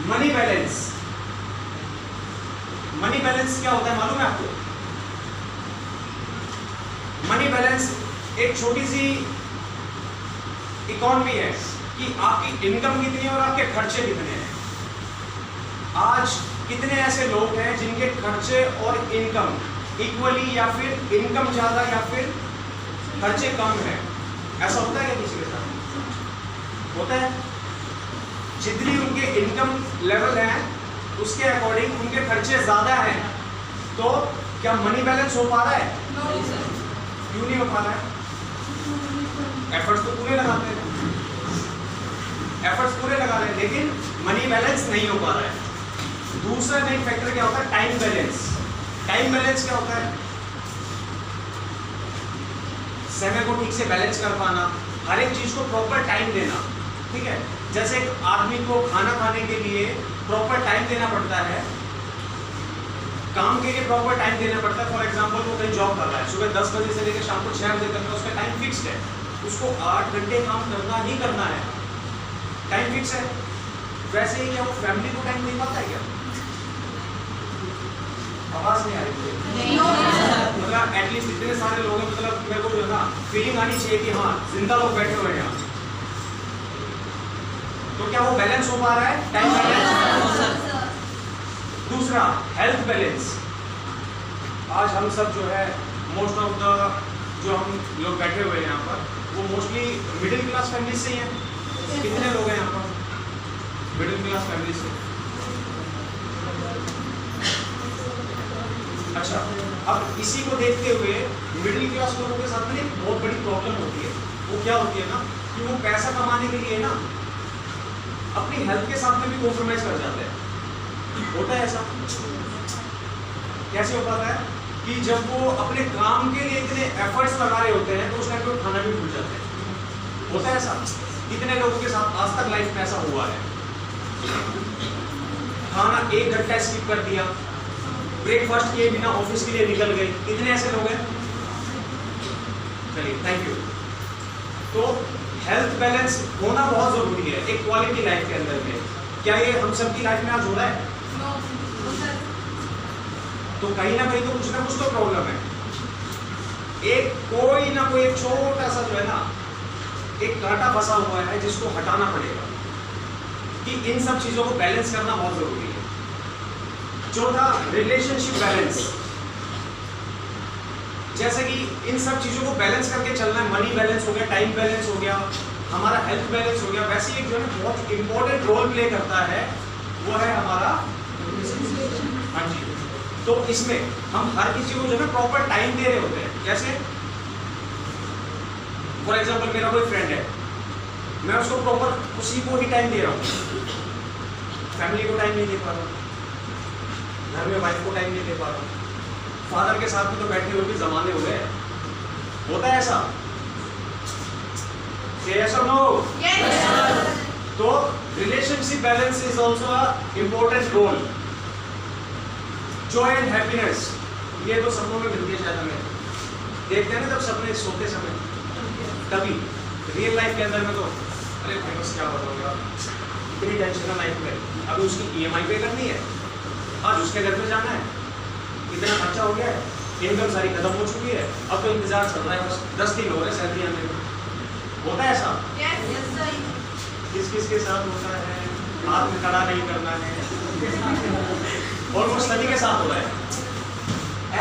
Money balance. Money balance क्या होता है मालूम है आपको? मनी बैलेंस एक छोटी सी इकोनॉमी है कि आपकी इनकम कितनी है और आपके खर्चे कितने हैं। आज कितने ऐसे लोग हैं जिनके खर्चे और इनकम इक्वली, या फिर इनकम ज्यादा या फिर खर्चे कम है? ऐसा होता है क्या किसी के साथ? होता है। जितनी उनके इनकम लेवल है उसके अकॉर्डिंग उनके खर्चे ज्यादा हैं, तो क्या मनी बैलेंस हो पा रहा है? क्यों नहीं हो पा रहा है? एफर्ट्स तो पूरे लगाते हैं, एफर्ट्स पूरे लगा रहे हैं, लेकिन मनी बैलेंस नहीं हो पा रहा है। दूसरा मेन फैक्टर क्या होता है? Time balance. टाइम बैलेंस क्या होता है? समय को ठीक से बैलेंस कर पाना, हर एक चीज को प्रॉपर टाइम देना। ठीक है, जैसे एक आदमी को खाना खाने के लिए प्रॉपर टाइम देना पड़ता है, काम के लिए प्रॉपर टाइम देना पड़ता है। फॉर एग्जांपल वो कहीं जॉब कर रहा है, सुबह 10 बजे से लेकर शाम को 6 बजे तक का उसका टाइम फिक्स्ड है, उसको 8 घंटे काम करना ही करना है, टाइम फिक्स है। वैसे ही क्या वो फैमिली को टाइम दे पाता है क्या? आवाज नहीं आ रही है। मतलब एटलीस्ट इतने सारे लोग हैं, मतलब मेरे को जो है ना फीलिंग आनी चाहिए कि हाँ जिंदा लोग बैठे हुए हैं यहाँ। तो क्या वो बैलेंस हो पा रहा है? Time balance. दूसरा हेल्थ बैलेंस। आज हम सब जो है मोस्ट ऑफ द जो हम लोग बैठे हुए हैं यहाँ पर, वो मोस्टली मिडिल क्लास फैमिली से ही हैं। कितने लोग हैं यहाँ पर मिडिल क्लास फैमिली से? अच्छा, अब इसी को देखते हुए मिडिल क्लास लोगों के साथ में एक बहुत बड़ी प्रॉब्लम होती है। वो क्या होती है ना कि वो पैसा कमाने के लिए ना अपनी हेल्थ के साथ में भी कॉम्प्रोमाइज कर जाते हैं। होता है ऐसा? कैसे हो पाता है कि जब वो अपने काम के लिए इतने एफर्ट्स लगा रहे होते हैं तो उस टाइम पे खाना भी भूल जाते हैं। होता है ऐसा? कितने लोगों के साथ आज तक लाइफ में ऐसा हुआ है? खाना 1 घंटा स्किप कर दिया, ब्रेकफास्ट किए बिना ऑफिस के लिए निकल गए। कितने ऐसे लोग हैं? चलिए, थैंक यू। तो हेल्थ बैलेंस होना बहुत जरूरी है एक क्वालिटी लाइफ के अंदर में। क्या ये हम सबकी लाइफ में आज हो रहा है? तो कहीं ना कुछ तो प्रॉब्लम है। एक कोई ना कोई एक छोटा सा जो है ना एक कांटा फंसा हुआ है जिसको हटाना पड़ेगा, कि इन सब चीजों को बैलेंस करना बहुत जरूरी है। चौथा रिलेशनशिप बैलेंस। जैसे कि इन सब चीजों को बैलेंस करके चलना है। मनी बैलेंस हो गया, टाइम बैलेंस हो गया, हमारा हेल्थ बैलेंस हो गया। वैसे एक जो है बहुत इंपॉर्टेंट रोल प्ले करता है, वो है हमारा। हाँ जी, तो इसमें हम हर किसी को जो है प्रॉपर टाइम दे रहे होते हैं। जैसे फॉर एग्जाम्पल मेरा कोई फ्रेंड है, मैं उसको प्रॉपर उसी को ही टाइम दे रहा हूँ, फैमिली को टाइम नहीं दे पा रहा हूँ, घर में वाइफ को टाइम नहीं दे पा रहा हूँ, फादर के साथ भी तो बैठे हुए भी जमाने हो गए। होता है ऐसा? Yes or no? Yes. तो relationship balance is also a important role. Joy and happiness, ये तो सपनों में मिलती है शायद हमें, देखते हैं ना जब सपने सोते समय, तभी रियल लाइफ के अंदर में तो अरे भाई बस क्या बताऊंगा, इतनी टेंशन है लाइफ में, अभी उसकी EMI पे करनी है, आज उसके घर पे जाना है, इतना खर्चा हो गया है, इनकम सारी खत्म हो चुकी है, अब तो इंतजार चल रहा है, बस 10 दिन हो रहे सैलरी आने में। होता है ऐसा? किस किस के साथ होता है? हाथ में खड़ा नहीं करना है, और वो सभी के साथ हो रहा है।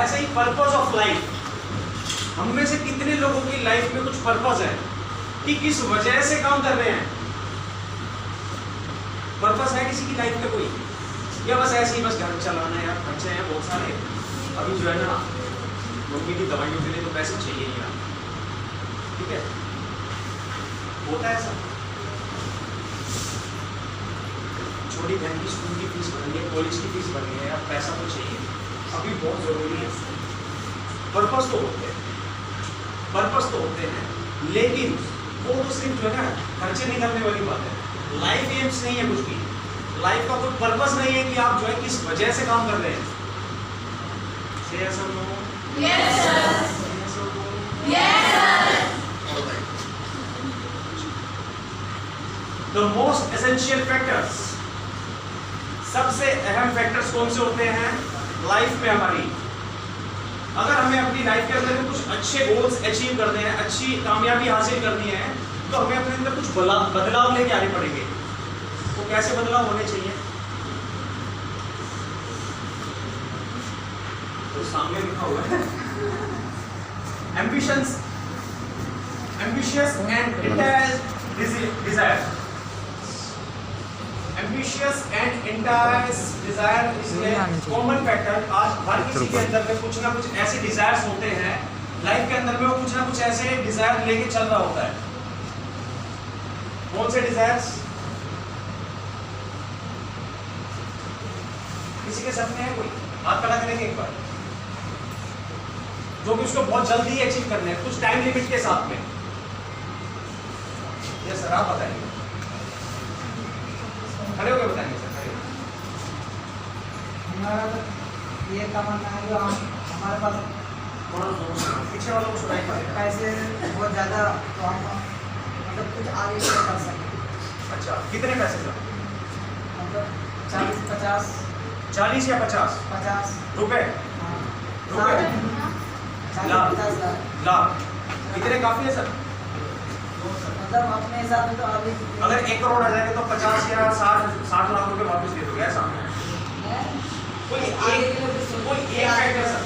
ऐसे ही पर्पस ऑफ लाइफ, हम में से कितने लोगों की लाइफ में कुछ पर्पस है कि किस वजह से काम कर रहे हैं? पर्पस है किसी की लाइफ में कोई, या बस ऐसे ही बस घर चलाना है, यार खर्चे हैं बहुत सारे, अभी जो है ना मम्मी की दवाइयों के लिए तो पैसे चाहिए ही यार, ठीक है? होता है ऐसा? छोटी बहन की स्कूल की फीस भरनी है, कॉलेज की फीस भरनी है, यार पैसा तो चाहिए, अभी बहुत जरूरी है। पर्पस तो होते हैं, पर्पस तो होते हैं, लेकिन वो तो सिर्फ जो है ना खर्चे निकालने वाली बात है। लाइफ एम्स नहीं है कुछ भी, लाइफ का कोई पर्पस नहीं है कि आप जो है किस वजह से काम कर रहे हैं। Say yes or no? Yes, sir. Yes or no? Yes, sir. All right. The most essential factors सबसे अहम फैक्टर्स कौन से होते हैं लाइफ में हमारी? अगर हमें अपनी लाइफ के अंदर कुछ अच्छे गोल्स अचीव करने हैं, अच्छी कामयाबी हासिल करनी है, तो हमें अपने अंदर कुछ बदलाव लेके आने पड़ेंगे। तो कैसे बदलाव होने चाहिए? तो सामने लिखा हुआ है ambitions, ambitious and intense desire. Ambitious and intense desire is a common factor. आज हर किसी के अंदर में कुछ ना कुछ ऐसे डिजायर्स होते हैं लाइफ के अंदर में, वो कुछ ना कुछ ऐसे डिजायर लेके चल रहा होता है। कौन से डिजायर्स? किसी के सपने हैं? कोई हाथ खड़ा करेंगे एक बार, जो कि उसको बहुत जल्दी अचीव करने हैं, कुछ टाइम लिमिट के साथ में। ये सर आप बताइए, खड़े होकर बताएंगे सर, खड़े होकर। हमारा तो ये तमन्ना है जो हमारे पास पीछे वालों को सुनाई पड़ेगा। पैसे बहुत ज़्यादा, तो हम मतलब कुछ आगे नहीं कर सकते। अच्छा, कितने पैसे सर? मतलब 40-50 40 या 50 रुपए? रुपए? लाख? 40-50 लाख। लाख इतने काफी है सर? मतलब अपने हिसाब से तो अभी अगर 1 करोड़ आ जाएगा तो 50 या 60 लाख रुपए वापस दे दोगे ऐसा? कोई एक फैक्टर सर,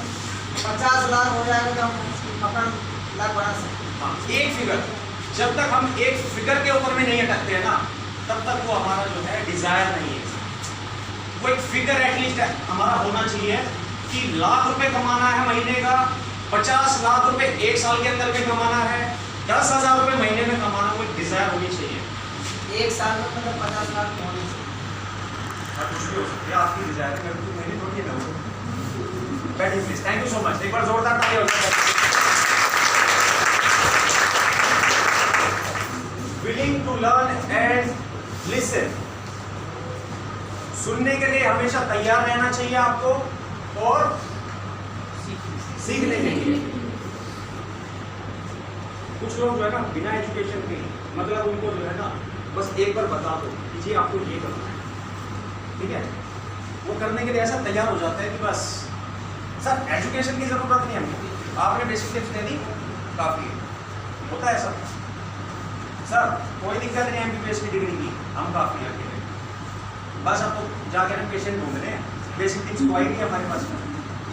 50 लाख हो जाएगा तो हम अपना लाख बढ़ा सकते हैं। हाँ, एक फिगर। जब तक हम एक फिगर के ऊपर में नहीं अटकते हैं ना, तब तक वो हमारा जो है डिजायर नहीं है। वो एक फिगर एटलीस्ट हमारा होना चाहिए कि लाख रुपए कमाना है महीने का, 50 लाख रुपए 1 साल के अंदर में कमाना है, 10,000 रुपए महीने में कमाना, वो एक डिजायर होनी चाहिए। एक साल में मतलब 50 लाख होने से कुछ भी हो सकती है, आपकी डिजायर है, मेरे को मेरी थोड़ी है ना। बैठिए please, thank you so much. एक बार जोरदार ताली हो जाए। Willing to learn and listen, सुनने के लिए हमेशा तैयार रहना चाहिए आपको, और सीखने के लिए। कुछ लोग जो है ना बिना एजुकेशन के, मतलब उनको जो है ना बस एक बार बता दो कि जी आपको ये करना है, ठीक है, वो करने के लिए ऐसा तैयार हो जाता है कि बस सर एजुकेशन की जरूरत नहीं है हमको, आपने बेसिक टिप्स दे दी काफी है। होता है सर, सर कोई दिक्कत नहीं MBBS की डिग्री की, हम काफी है अकेले, बस अब तो जाके ना पेशेंट ढूंढ रहे हैं, बेसिक टिप्स तो आएगी हमारे पास में,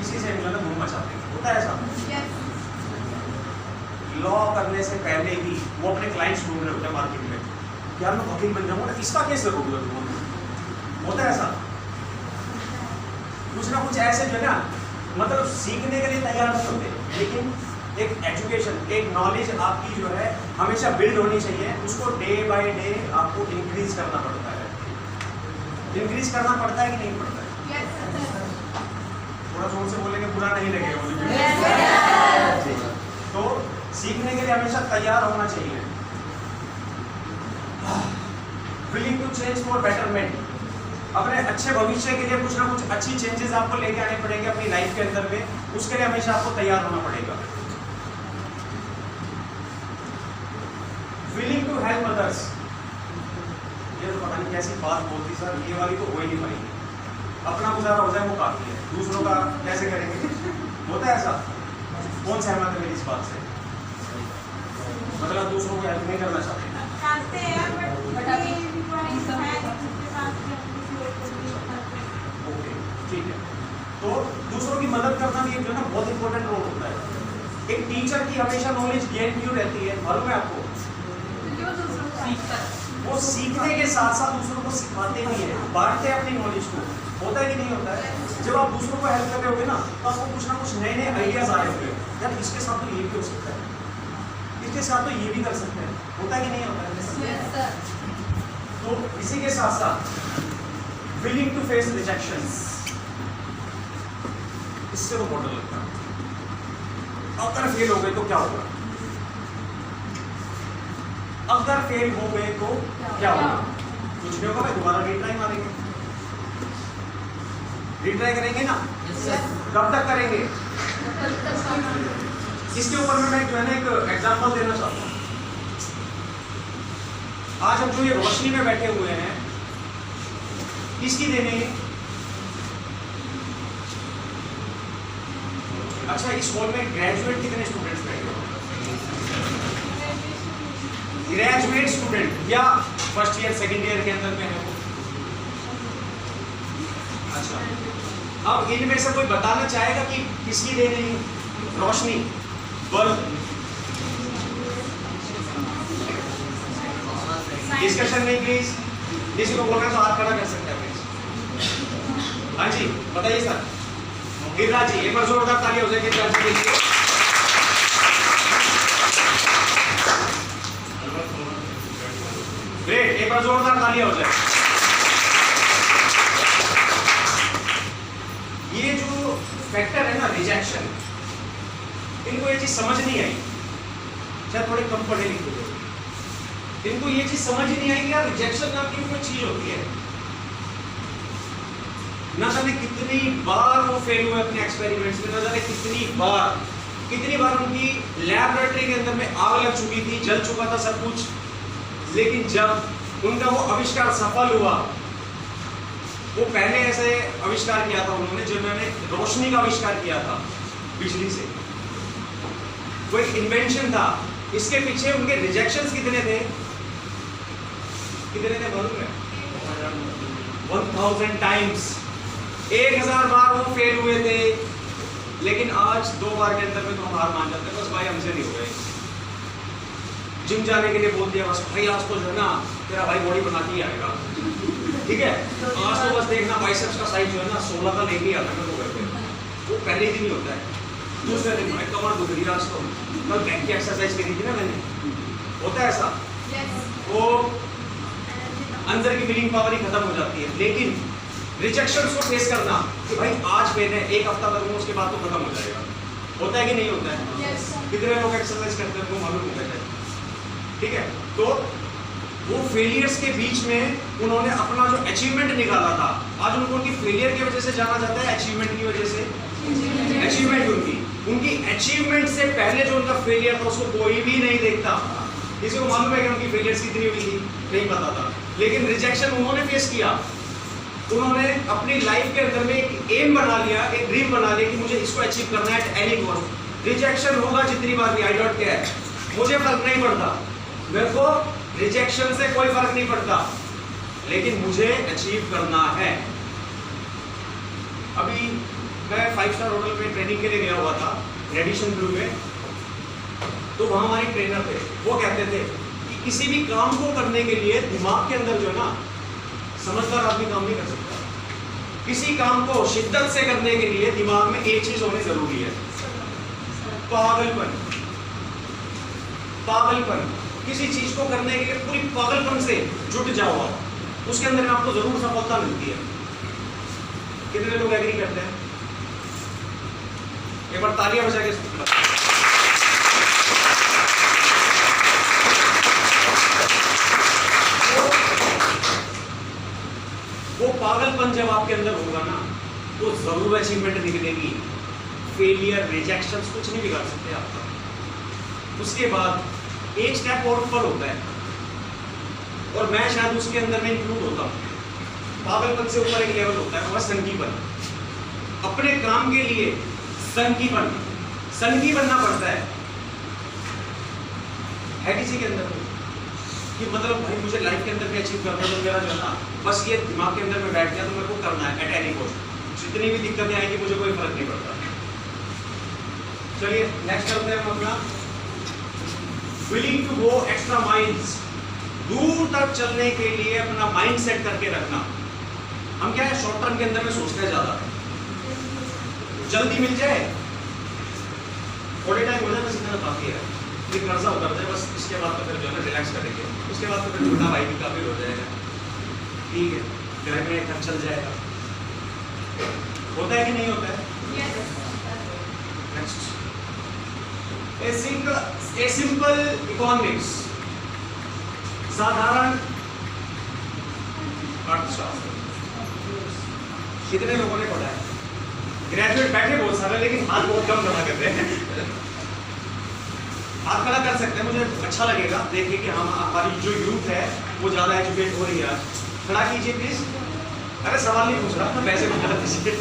इसी से जो है ना घूम मचाते हैं। होता है ऐसा? लॉ करने से पहले ही वो अपने क्लाइंट्स ढूंढ रहे होते हैं मार्केट में, यार मैं वकील बन जाऊंगा, इसका केस करूंगा। होता है ऐसा? कुछ ना कुछ ऐसे जो है ना, मतलब सीखने के लिए तैयार नहीं होते, लेकिन एक एजुकेशन, एक नॉलेज आपकी जो है हमेशा बिल्ड होनी चाहिए, उसको डे बाय डे आपको इंक्रीज करना पड़ता है। इंक्रीज करना पड़ता है कि नहीं पड़ता है? थोड़ा जोर से बोलेंगे बुरा नहीं लगेगा मुझे। तो सीखने के लिए हमेशा तैयार होना चाहिए। Willing to change for betterment, अपने अच्छे भविष्य के लिए कुछ ना कुछ अच्छी चेंजेस आपको लेके आने पड़ेंगे अपनी लाइफ के अंदर में, उसके लिए हमेशा आपको तैयार होना पड़ेगा। विलिंग टू हेल्प अदर्स, ये तो पता नहीं कैसी बात बोलती सर, ये वाली तो हो ही नहीं पाएगी। अपना गुजारा हो जाए वो काफी है, दूसरों का कैसे करेंगे? होता है ऐसा? कौन सहमत है मेरी इस बात से? मतलब दूसरों को हेल्प नहीं करना चाहते? ओके, ठीक है। तो दूसरों की मदद करना भी एक जो है ना बहुत इंपॉर्टेंट रोल होता है। एक टीचर की हमेशा नॉलेज गेन क्यों रहती है मालूम है आपको? वो सीखने के साथ साथ दूसरों को सिखाते भी है, बांटते हैं अपनी नॉलेज को। होता है कि नहीं होता है? जब आप दूसरों को हेल्प कर रहे होगे ना, तो आपको कुछ ना कुछ नए नए आइडियाज आ रहे होंगे, यार इसके साथ तो ये भी हो सकता है, इसके साथ तो ये भी कर सकते हैं। होता है कि नहीं होता है? तो इसी के साथ साथ विलिंग टू फेस रिजेक्शंस, इससे तो बहुत डर लगता है। अगर फेल हो गए तो क्या होगा? अगर फेल हो गए तो क्या होगा? कुछ नहीं होगा भाई, दोबारा रीट्राई मारेंगे, रीट्राई करेंगे ना। कब तक करेंगे? इसके ऊपर में मैं जो है ना एक एग्जांपल देना चाहता हूँ। आज हम जो ये रोशनी में बैठे हुए हैं, किसकी देने हैं? अच्छा, इस हॉल में ग्रेजुएट कितने स्टूडेंट्स बैठे हो? ग्रेजुएट स्टूडेंट या फर्स्ट ईयर सेकंड ईयर के अंदर में है वो? अच्छा, अब इनमें से कोई बताना चाहेगा कि किसकी देने हैं? रोशनी, बल्ब, डिस्कशन नहीं प्लीज। किसी को बोलना तो हाथ खड़ा कर सकते हैं प्लीज। हाँ जी बताइए सर। गिरिराज जी, एक बार जोरदार ताली हो जाए गिरिराज जी के लिए। ग्रेट, एक बार जोरदार ताली हो जाए। ये जो फैक्टर है ना रिजेक्शन, इनको ये चीज समझ नहीं आई, शायद थोड़े कम पढ़े लिखे लोग, इनको ये चीज समझ ही नहीं आई कि यार रिजेक्शन नाम की कोई चीज होती है। ना जाने कितनी बार वो फेल हुए अपने एक्सपेरिमेंट्स में, ना जाने कितनी बार उनकी लैबोरेटरी के अंदर में आग लग चुकी थी, जल चुका था सब कुछ, लेकिन जब उनका वो आविष्कार सफल हुआ, वो पहले ऐसे आविष्कार किया था उन्होंने जिन्होंने रोशनी का आविष्कार किया था बिजली से, वो एक इन्वेंशन था। इसके पीछे उनके रिजेक्शंस कितने थे मालूम है? 1000 टाइम्स, 1000 बार वो फेल हुए थे, लेकिन आज 2 बार के अंदर में तो हम हार मान जाते हैं, बस भाई हमसे नहीं हो गए। जिम जाने के लिए बोल दिया, बस भाई आज तो जो है ना तेरा भाई बॉडी बना के ही आएगा, ठीक है, आज तो बस देखना बाइसेप्स का साइज जो है ना 16 का लेके ही आता है तो करके, वो पहले दिन ही होता है। दूसरे दिन भाई कमर दुख रही है, आज तो कल बैक की एक्सरसाइज करी थी ना मैंने, होता है ऐसा, वो अंदर की फीलिंग पावर ही खत्म हो जाती है। लेकिन रिजेक्शंस को फेस करना कि भाई आज मैंने 1 हफ्ता करूंगा उसके बाद तो खत्म हो जाएगा, होता है कि नहीं होता है? कितने लोग एक्सरसाइज करते हैं, उनको मालूम होता है, ठीक है। तो वो फेलियर्स के बीच में उन्होंने अपना जो अचीवमेंट निकाला था, आज उनको उनकी फेलियर की वजह से जाना जाता है, अचीवमेंट की वजह से। अचीवमेंट उनकी अचीवमेंट से पहले जो उनका फेलियर था उसको कोई भी नहीं देखता। किसी को मालूम है कि उनकी फेलियर्स कितनी हुई थी? नहीं पता था। लेकिन रिजेक्शन उन्होंने फेस किया, उन्होंने अपनी लाइफ के अंदर में एक एम बना लिया, एक ड्रीम बना लिया कि मुझे इसको अचीव करना है एट एनी कॉस्ट। रिजेक्शन होगा जितनी बार भी, आई डोंट केयर, मुझे फर्क नहीं पड़ता, मेरे को रिजेक्शन से कोई फर्क नहीं पड़ता, लेकिन मुझे अचीव करना है। अभी मैं 5 स्टार होटल में ट्रेनिंग के लिए गया हुआ था, रेडिशन ब्लू में, तो वहाँ हमारे ट्रेनर थे, वो कहते थे कि किसी भी काम को करने के लिए दिमाग के अंदर जो है ना, समझदार आदमी काम नहीं कर सकता। किसी काम को शिद्दत से करने के लिए दिमाग में एक चीज होनी जरूरी है, पागलपन। पागलपन, किसी चीज को करने के लिए पूरी पागलपन से जुट जाओ आप, उसके अंदर आपको जरूर सफलता मिलती है। कितने लोग एग्री करते हैं? एक बार तालियां बजा के। वो पागलपन जब आपके अंदर होगा ना, तो जरूर अचीवमेंट निकलेगी। फेलियर, रिजेक्शंस कुछ नहीं बिगाड़ सकते आपका। उसके बाद एक स्टेप और ऊपर होता है, और मैं शायद उसके अंदर में इंक्लूड होता हूँ। पागलपन से ऊपर एक लेवल होता है, वो संकीपन। अपने काम के लिए संकी बनना पड़ता है किसी के अंदर कि मतलब भाई मुझे लाइफ के अंदर भी अचीव करना, तो मेरा जो है ना बस ये दिमाग के अंदर में बैठ गया तो मेरे को करना है एट एनी कॉस्ट, जितनी भी दिक्कतें आएंगी मुझे कोई फर्क नहीं पड़ता। चलिए नेक्स्ट करते हैं हम अपना willing to go extra miles. दूर तक चलने के लिए अपना माइंड सेट करके रखना। हम क्या है शॉर्ट टर्म के अंदर में सोचते हैं ज्यादा, जल्दी मिल जाए, थोड़े टाइम हो जाए, बस इतना काफी है, फिर कर्जा उतर जाए, बस इसके बाद तो फिर जो है ना रिलैक्स करेंगे, उसके बाद तो फिर छोटा भाई भी काफी हो जाएगा, ठीक है, घर में खर्च चल जाएगा। होता है कि नहीं होता है? नेक्स्ट, ए सिंपल इकोनॉमिक्स, साधारण अर्थशास्त्र। कितने लोगों ने पढ़ा है? ग्रेजुएट बैठे बहुत सारे, लेकिन हाथ बहुत कम खड़ा करते हैं। हाथ खड़ा कर सकते हैं, मुझे अच्छा लगेगा देखिए कि हम हमारी जो यूथ है वो ज़्यादा एजुकेट हो रही है। आज खड़ा कीजिए प्लीज। अरे सवाल नहीं पूछ रहा, वैसे बता दीजिए।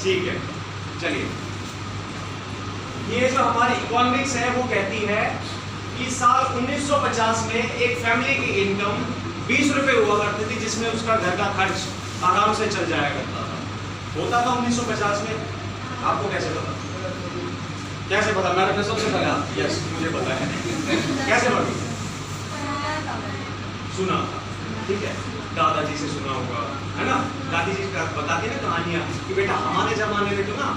ठीक है, चलिए। ये जो हमारी इकोनॉमिक्स है वो कहती है कि साल 1950 में एक फैमिली की इनकम 20 रुपए हुआ करती थी, जिसमें उसका घर का खर्च आराम से चल जाया करता था। होता था 1950 में? आपको कैसे पता? कैसे पता? मैंने अपने सबसे पहले यस मुझे पता है। कैसे पता? सुना था, ठीक है, दादाजी से सुना होगा, है ना? दादी जी बताती ना कहानियां कि बेटा हमारे जमाने में तो ना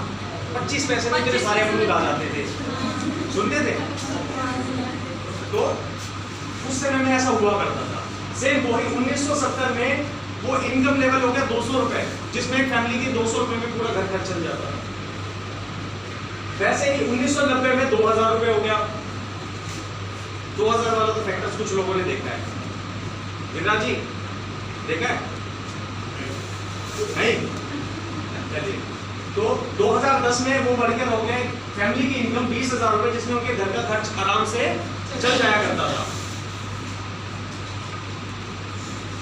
25 पैसे में तेरे सारे अमरूद आ जाते थे, सुनते थे? तो उस समय में ऐसा हुआ करता था। सेम वही 1970 में वो इनकम लेवल हो गया 200 रुपए, जिसमें एक फैमिली की 200 रुपए में पूरा घर खर्च चल जाता था। वैसे ही 1990 में 2000 रुपए हो गया। 2000 वाला तो फैक्टर्स कुछ लोगों ने देखा है, गिरिराज जी देखा है? नहीं? चलिए, तो 2010 में वो बढ़कर हो गए फैमिली की इनकम 20,000 रुपए, जिसमें उनके घर का खर्च आराम से चल जाया करता था।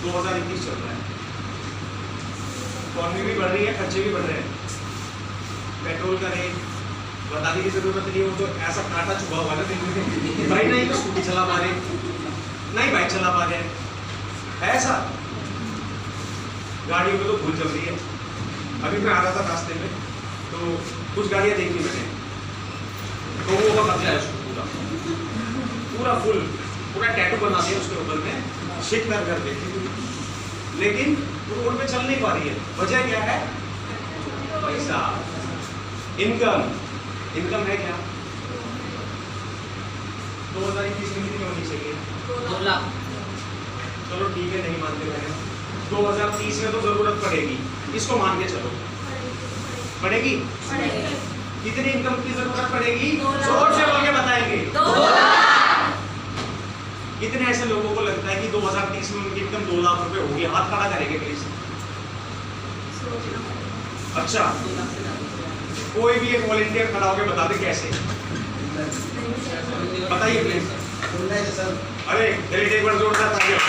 2021 चल रहा है, इकॉनमी भी बढ़ रही है, खर्चे भी बढ़ रहे हैं। पेट्रोल का रेट बताने की जरूरत नहीं, वो तो ऐसा कांटा चुभा हुआ है भाई, नहीं तो स्कूटी चला पा रहे, नहीं बाइक चला पा रहे, ऐसा गाड़ियों में तो भूल चल रही है। अभी मैं आ रहा था रास्ते में तो कुछ गाड़ियां देखी मैंने, तो वो का कब्जा है उसको पूरा पूरा टैटू बना दिया उसके ऊपर में, शिट कर देखी, लेकिन वो रोड पे चल नहीं पा रही है। वजह क्या है? पैसा, इनकम। इनकम है क्या? 2021 में कितनी होनी चाहिए? 2 लाख। चलो ठीक है, नहीं मानते मैंने। 2030 में तो जरूरत पड़ेगी, इसको मान के चलो, पड़ेगी। कितनी इनकम की जरूरत पड़ेगी? जोर से बोल के बताएंगे। 2 लाख। कितने ऐसे लोगों को लगता है कि 2030 में उनकी इनकम 2 लाख रुपए होगी? हाथ खड़ा करेंगे प्लीज। अच्छा, कोई भी एक वॉलंटियर खड़ा होकर बता दे कैसे, बताइए प्लीज। अरे एक बार जोरदार तालियां।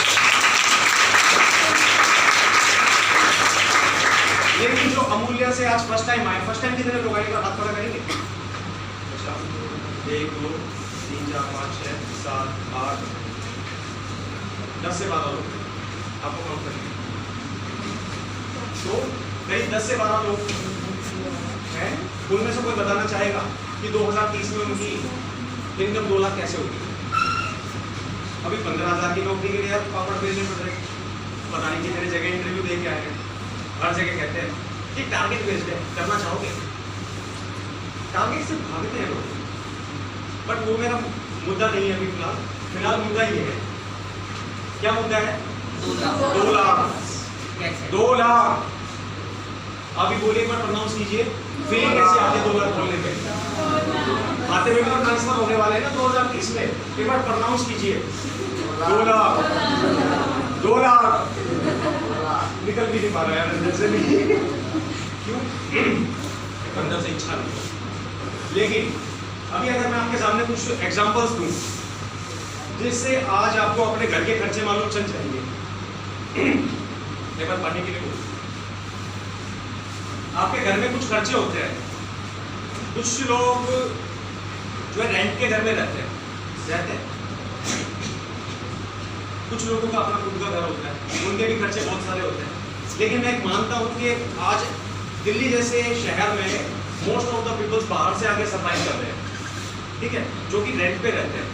लेकिन जो अमूल्य से आज फर्स्ट टाइम आए, फर्स्ट टाइम कितने लोग आएंगे? हाथ खड़ा करेंगे। अच्छा, 1 2 3 4 5 6 7 8 10 से 12 लोग आपको काउंट करेंगे, तो करीब 10 से 12 लोग हैं। उनमें से कोई बताना चाहेगा कि 2030 में उनकी इनकम 2 लाख कैसे होगी? अभी 15,000 की नौकरी के लिए यार पापड़ बेचने पड़ रहे, पता नहीं कितने जगह इंटरव्यू दे के आए हैं, हर जगह कहते हैं कि टारगेट बेस्ड है, करना चाहोगे? टारगेट से भागते हैं लोग, बट वो मेरा मुद्दा नहीं है अभी फिलहाल मुद्दा ये है। क्या मुद्दा है? 2 लाख। 2 लाख। अभी बोलिए, एक बार प्रोनाउंस कीजिए, फीलिंग कैसे आती है 2 लाख बोलने पे? खाते में तो ट्रांसफर होने वाले हैं ना 2030 में, एक बार प्रोनाउंस कीजिए। 2 लाख। 2 लाख निकल भी नहीं पा रहा है अंदर से, नहीं क्यों? अंदर से इच्छा नहीं। लेकिन अभी अगर मैं आपके सामने कुछ एग्जांपल्स दूं जिससे आज आपको अपने घर के खर्चे मालूम चल जाएंगे। एक बार पढ़ने के लिए बोलो। आपके घर में कुछ खर्चे होते हैं, कुछ लोग जो है रेंट के घर में रहते हैं, कुछ लोगों का अपना खुद का घर होता है, उनके भी खर्चे बहुत सारे होते हैं। लेकिन मैं एक मानता हूँ कि आज दिल्ली जैसे शहर में मोस्ट ऑफ द पीपल्स बाहर से आके सर्वाइव कर रहे हैं, ठीक है, जो कि रेंट पे रहते हैं।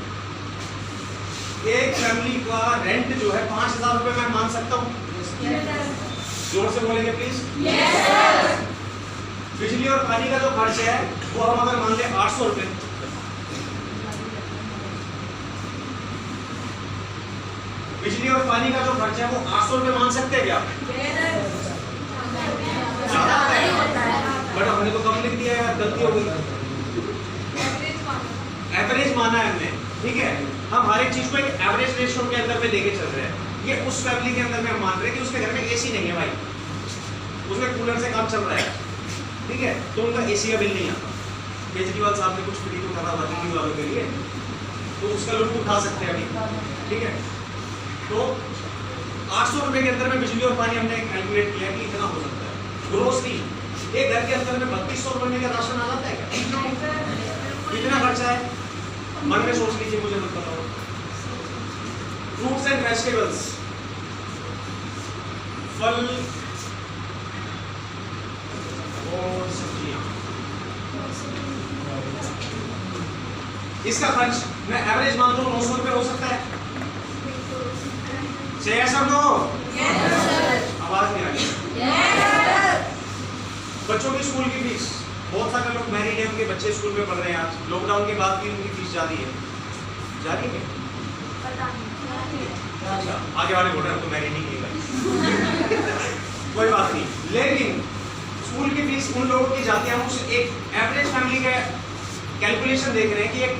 एक फैमिली का रेंट जो है 5,000 रुपए मैं मान सकता हूँ? जोर से बोलेंगे प्लीज। बिजली और पानी का जो खर्च है वो हम अगर मान ले 800 रुपए, बिजली और पानी का जो खर्च है वो 800 रुपए मान सकते हैं क्या? बट हमने तो कम लिख दिया है, गलती हो गई। एवरेज माना है हमने, ठीक है, हम हर एक चीज को एक एवरेज रेशियो के अंदर में लेके चल रहे हैं। ये उस फैमिली के अंदर में हम मान रहे हैं कि उसके घर में एसी नहीं है भाई, उसमें कूलर से काम चल रहा है, ठीक है, तो उनका एसी का बिल नहीं आता। केजरीवाल साहब ने कुछ फ्री तो करा दिल्ली वालों के लिए, तो उसका लुत्फ उठा सकते हैं अभी, ठीक है। तो 800 रुपए के अंदर में बिजली और पानी हमने कैलकुलेट किया कि इतना हो सकता है। ग्रोसरी एक घर के अंदर में 3200 रुपए का राशन आ जाता है क्या? कितना खर्चा है मन में सोच लीजिए, मुझे मत बताओ। फ्रूट्स एंड वेजिटेबल्स, फल और सब्जियां, इसका खर्च मैं एवरेज मान लो 900 रुपए हो सकता है। से सब लोग आवाज नहीं आ रही। बच्चों की स्कूल की फीस, बहुत सारे लोग मैरिड हैं, उनके बच्चे स्कूल में पढ़ रहे हैं। आज लॉकडाउन के बाद भी उनकी फीस जारी है, जारी है। अच्छा, आगे वाले बोल रहे हैं तो मैरिड नहीं किएगा कोई बात नहीं, लेकिन स्कूल की फीस उन लोगों की जाती है। हम उस एक एवरेज फैमिली का कैलकुलेशन देख रहे हैं कि एक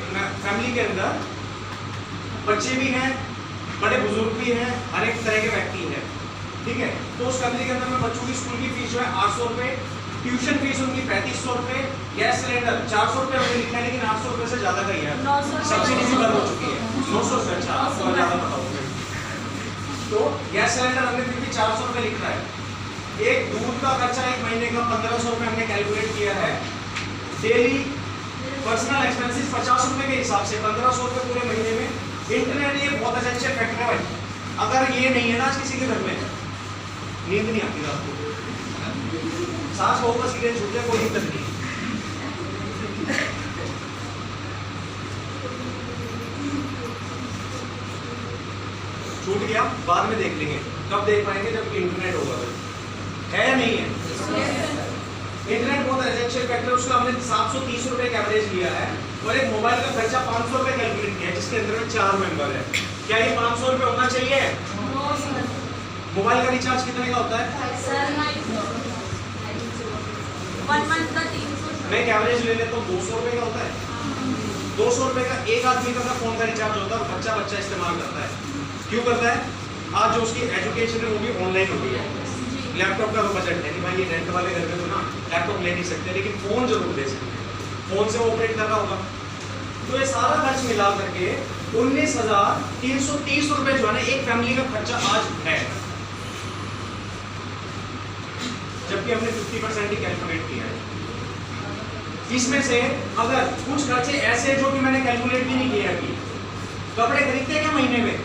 फैमिली के अंदर बच्चे भी हैं, बड़े बुजुर्ग भी हैं, हर एक तरह के व्यक्ति हैं, ठीक है। तो उस फैमिली के अंदर में बच्चों की स्कूल की फीस जो है 800 रुपए, ट्यूशन फीस उनकी 3500 रुपए, गैस सिलेंडर 400 रुपए हमने लिखा है, लेकिन 800 रुपए से ज्यादा का ही है, सब्सिडी भी बंद हो चुकी है। 900 रुपए, अच्छा आपको ज्यादा पता होगा। तो गैस सिलेंडर हमने फिर भी 400 रुपए लिख रहा है। एक दूध का खर्चा एक महीने का 1500 रुपए हमने कैलकुलेट किया है। डेली पर्सनल एक्सपेंसेस 50 रुपए के हिसाब से 1500 रुपए पूरे महीने में। इंटरनेट ये बहुत एसेंशियल फैक्टर है भाई, अगर ये नहीं है ना किसी के घर में नींद नहीं आती रात को, सांस बहुत बस सीधे छूट जाए, कोई दिक्कत नहीं। छूट गया बाद में देख लेंगे, कब देख पाएंगे जब इंटरनेट होगा, है या नहीं है। इंटरनेट बहुत एसेंशियल फैक्टर, उसका हमने 730 रुपए का एवरेज लिया है और एक मोबाइल का खर्चा 500 रुपए कैलकुलेट किया है, जिसके अंदर में 4 मेंबर है। क्या ये 500 रुपए होना चाहिए? मोबाइल का रिचार्ज कितने का होता है? मैं एक एवरेज ले लेता हूँ, 200 रुपए का होता है। 200 रुपए का एक आदमी का फोन का रिचार्ज होता है, बच्चा बच्चा इस्तेमाल करता है। क्यों करता है? आज जो उसकी एजुकेशन है वो भी ऑनलाइन हो गई है। लैपटॉप का तो बजट है कि भाई ये रेंट वाले घर में तो ना लैपटॉप ले नहीं सकते, लेकिन फोन जरूर ले सकते हैं, फोन से वो ऑपरेट कर रहा होगा। तो ये सारा खर्च मिला करके 19,330 रुपए जो है ना एक फैमिली का खर्चा आज है, जबकि हमने 50% ही कैलकुलेट किया है। इसमें से अगर कुछ खर्चे ऐसे जो कि मैंने कैलकुलेट भी नहीं किया कि कपड़े खरीदते हैं क्या महीने में,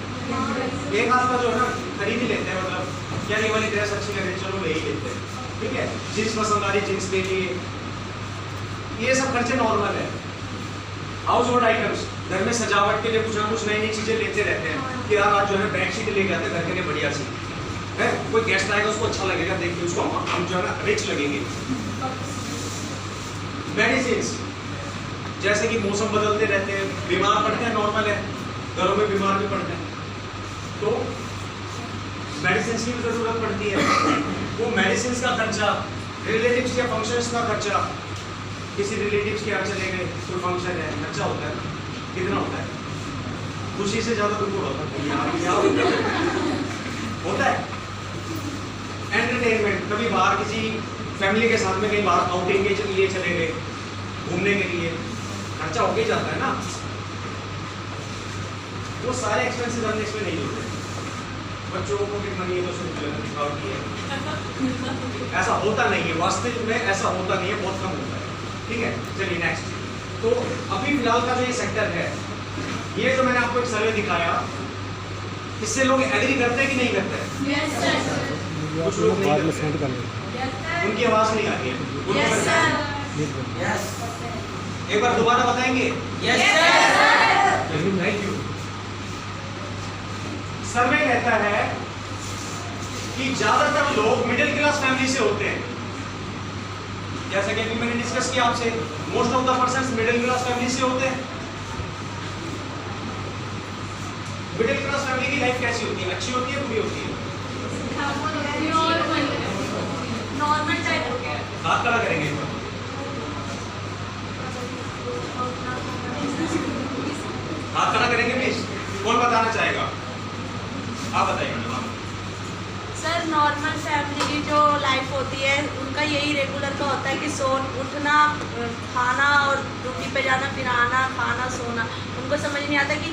एक हाथ का जो है ना खरीद ही लेते हैं, मतलब क्या ये वाली ड्रेस अच्छी लग रही चलो ले ही लेते हैं, ठीक है। जींस पसंद आ रही जींस ले लिए, ये सब खर्चे नॉर्मल है। हाउस होल्ड आइटम्स, घर में सजावट के लिए कुछ ना कुछ नई नई चीजें लेते रहते हैं कि यार आज जो है बेडशीट लेके आते हैं घर के लिए बढ़िया सी है, कोई गेस्ट आएगा उसको अच्छा लगेगा देख के, उसको हम जो है ना रिच लगेंगे। मेडिसिन, जैसे कि मौसम बदलते रहते हैं, बीमार पड़ते हैं, नॉर्मल है, घरों में बीमार भी पड़ते हैं, तो मेडिसिन की भी जरूरत पड़ती है। वो मेडिसिन का खर्चा, रिलेटिव्स के फंक्शंस का खर्चा, किसी रिलेटिव्स के यहाँ चले गए, कोई फंक्शन है, खर्चा होता है, कितना होता है? खुशी से ज्यादा दुख होता है, होता है। एंटरटेनमेंट, कभी बाहर किसी फैमिली के साथ में कहीं बाहर आउटिंग के लिए चले गए, घूमने के लिए, खर्चा हो ही जाता है ना। वो सारे एक्सपेंसेस हमने इसमें नहीं जोड़े। बच्चों को पॉकेट मनी है तो सिर्फ दिखावटी है, ऐसा होता नहीं है, वास्तविक में ऐसा होता नहीं है, बहुत कम होता है, ठीक है। चलिए नेक्स्ट। तो अभी फिलहाल का जो ये सेक्टर है, ये जो मैंने आपको एक सर्वे दिखाया, इससे लोग एग्री करते हैं कि नहीं करते हैं? कुछ लोग नहीं करते हैं, उनकी आवाज नहीं आ रही है। एक बार दोबारा बताएंगे? Thank you. सर्वे कहता है कि ज्यादातर लोग मिडिल क्लास फैमिली से होते हैं, जैसा कि अभी मैंने डिस्कस किया आपसे, most of the persons middle class family से होते हैं। मिडिल क्लास फैमिली की लाइफ कैसी होती है? अच्छी होती है, बुरी होती है? नॉर्मल टाइप हो गया। हाथ खड़ा करेंगे एक बार। हाथ खड़ा करेंगे प्लीज, कौन बताना चाहेगा? आप बताइए मैडम। सर नॉर्मल फैमिली की जो लाइफ होती है, उनका यही रेगुलर का होता है कि उठना, खाना और ड्यूटी पे जाना, फिर आना, खाना, सोना। उनको समझ नहीं आता कि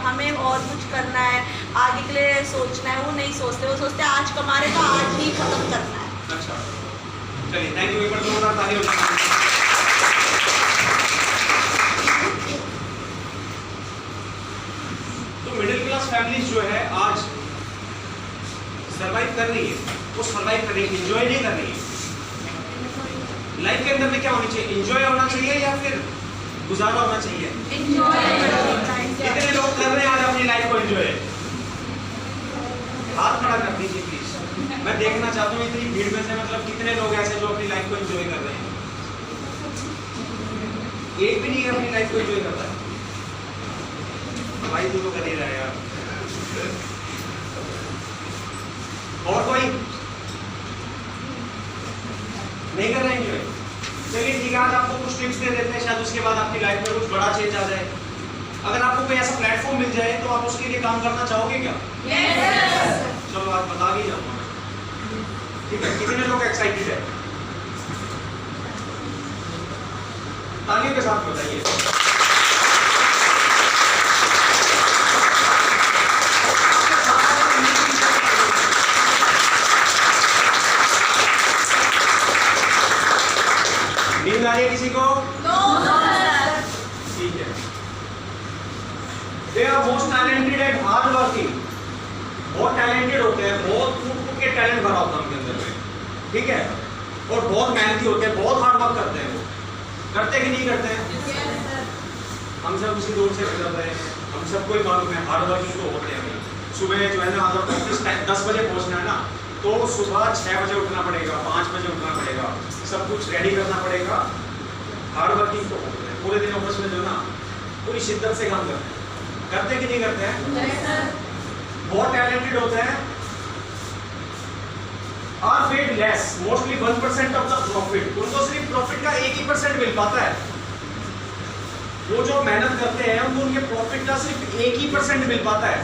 हमें और कुछ करना है, आगे के लिए सोचना है। वो नहीं सोचते, वो सोचते आज कमा रहे तो आज ही खत्म करना है। अच्छा, चलिए थैंक यू। एक बार जोरदार ताली हो जाए। तो मिडिल क्लास फैमिलीज जो है आज सरवाइव कर रही है, वो सरवाइव कर रही है, एंजॉय नहीं कर रही है। लाइफ के अंदर में क्या होनी चाहिए? एंजॉय होना चाहिए या फिर गुजारा होना चाहिए? कितने लोग कर रहे हैं आज अपनी लाइफ को एंजॉय? हाथ खड़ा कर दीजिए प्लीज, मैं देखना चाहता हूँ इतनी भीड़ में से मतलब कितने लोग ऐसे जो अपनी लाइफ को एंजॉय कर रहे हैं। एक भी नहीं अपनी लाइफ को एंजॉय करता है। भाई तू तो कर ही रहा है यार। और कोई नहीं कर रहा है एंजॉय? चलिए ठीक है, आज आपको कुछ टिप्स दे देते हैं, शायद उसके बाद आपकी लाइफ में कुछ बड़ा चेंज आ जाए। अगर आपको कोई ऐसा प्लेटफॉर्म मिल जाए तो आप उसके लिए काम करना चाहोगे क्या? Yes. चलो आज बता ही जाऊंगा। ठीक है, कितने लोग एक्साइटेड है? तालियों के साथ बताइए। नींद आ रही है किसी को? ठीक है। They are most talented and hard working. बहुत टैलेंटेड होते हैं, बहुत फूट के टैलेंट भरा होता है उनके अंदर में, ठीक है, और बहुत मेहनती होते हैं, बहुत हार्ड वर्क करते हैं। वो करते कि नहीं करते हैं? हम सब उसी दौर से गुजर रहे हैं, हम सबको ही मालूम है हार्ड वर्किंग तो होते हैं। सुबह जो है ना, अगर ऑफिस 10 बजे पहुंचना है ना, तो सुबह 6 बजे उठना पड़ेगा, 5 बजे उठना पड़ेगा, सब कुछ रेडी करना पड़ेगा। हार्ड वर्किंग तो होते हैं, पूरे दिन ऑफिस में जो ना पूरी शिद्दत से काम करते हैं कि नहीं करते हैं? बहुत टैलेंटेड होते हैं। Are paid less, mostly 1% of the profit. उनको सिर्फ प्रॉफिट का 1% मिल पाता है। वो जो मेहनत करते हैं उनको उनके प्रॉफिट का सिर्फ 1% मिल पाता है।